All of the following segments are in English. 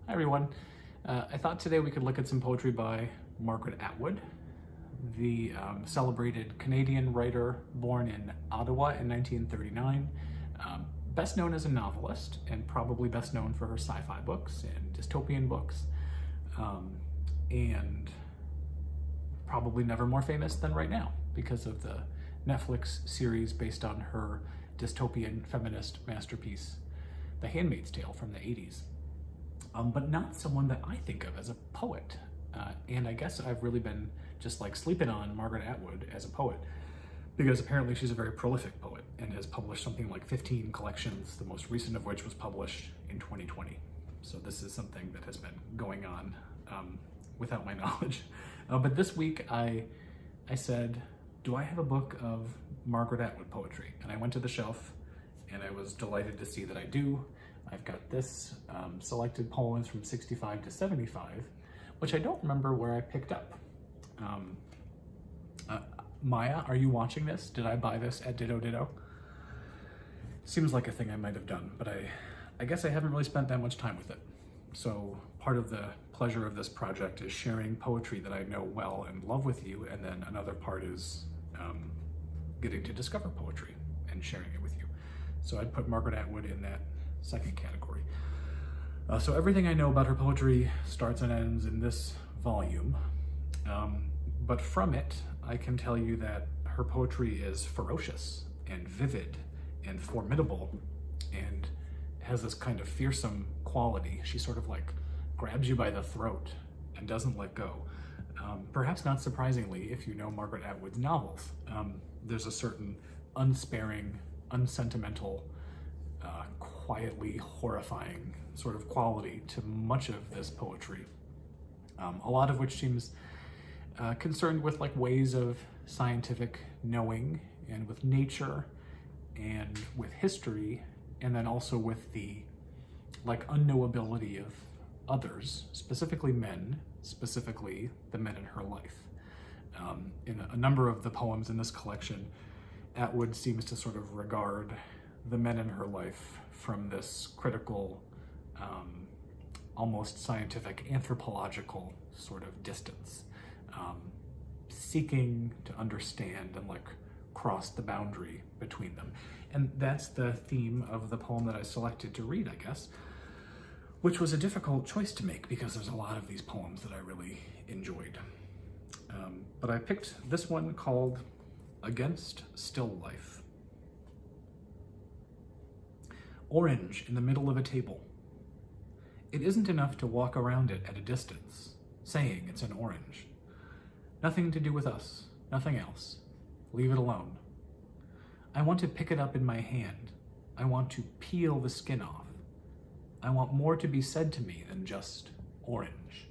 Hi everyone. I thought today we could look at some poetry by Margaret Atwood, the celebrated Canadian writer born in Ottawa in 1939, best known as a novelist and probably best known for her sci-fi books and dystopian books, and probably never more famous than right now because of the Netflix series based on her dystopian feminist masterpiece, The Handmaid's Tale from the 80s. But not someone that I think of as a poet. And I guess I've really been just like sleeping on Margaret Atwood as a poet because apparently she's a very prolific poet and has published something like 15 collections, the most recent of which was published in 2020. So this is something that has been going on without my knowledge. But this week I said, do I have a book of Margaret Atwood poetry? And I went to the shelf and I was delighted to see that I do. I've got this selected poems from 65 to 75, which I don't remember where I picked up. Maya, are you watching this? Did I buy this at Ditto Ditto? Seems like a thing I might have done, but I guess I haven't really spent that much time with it. So part of the pleasure of this project is sharing poetry that I know well and love with you, and then another part is getting to discover poetry and sharing it with you. So I'd put Margaret Atwood in that second category. So everything I know about her poetry starts and ends in this volume, but from it I can tell you that her poetry is ferocious and vivid and formidable and has this kind of fearsome quality. She sort of like grabs you by the throat and doesn't let go. Perhaps not surprisingly, if you know Margaret Atwood's novels, there's a certain unsparing, unsentimental, quietly horrifying sort of quality to much of this poetry, a lot of which seems concerned with like ways of scientific knowing and with nature and with history, and then also with the like unknowability of others, specifically men, specifically the men in her life. In a number of the poems in this collection, Atwood seems to sort of regard the men in her life from this critical, almost scientific, anthropological sort of distance, seeking to understand and like cross the boundary between them. And that's the theme of the poem that I selected to read, I guess, which was a difficult choice to make because there's a lot of these poems that I really enjoyed. But I picked this one called Against Still Life. Orange in the middle of a table. It isn't enough to walk around it at a distance, saying it's an orange. Nothing to do with us, nothing else. Leave it alone. I want to pick it up in my hand. I want to peel the skin off. I want more to be said to me than just orange.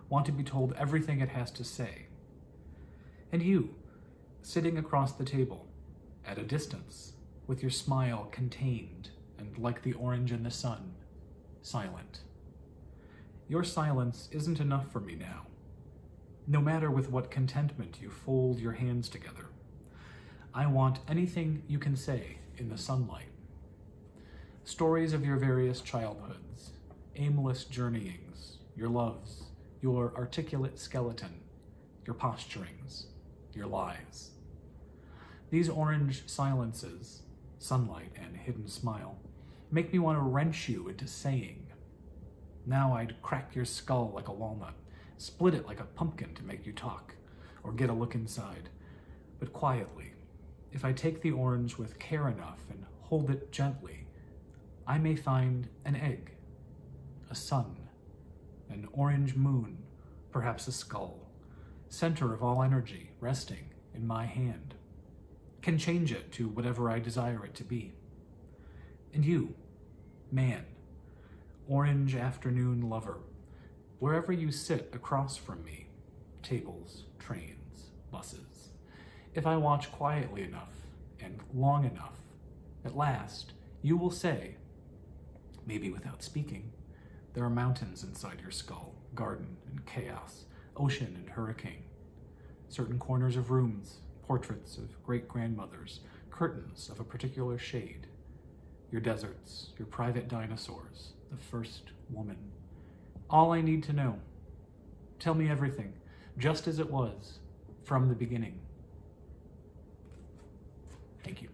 Want to be told everything it has to say. And you, sitting across the table, at a distance, with your smile contained and like the orange in the sun, silent. Your silence isn't enough for me now. No matter with what contentment you fold your hands together, I want anything you can say in the sunlight. Stories of your various childhoods, aimless journeyings, your loves, your articulate skeleton, your posturings, your lies. These orange silences, sunlight and hidden smile, make me want to wrench you into saying. Now I'd crack your skull like a walnut, split it like a pumpkin to make you talk, or get a look inside. But quietly, if I take the orange with care enough and hold it gently, I may find an egg, a sun, an orange moon, perhaps a skull, center of all energy resting in my hand, can change it to whatever I desire it to be. And you, man, orange afternoon lover, wherever you sit across from me, tables, trains, buses, if I watch quietly enough and long enough, at last you will say, maybe without speaking, there are mountains inside your skull, garden and chaos, ocean and hurricane, certain corners of rooms, portraits of great-grandmothers, curtains of a particular shade, your deserts, your private dinosaurs, the first woman, All I need to know. Tell me everything, just as it was from the beginning. Thank you.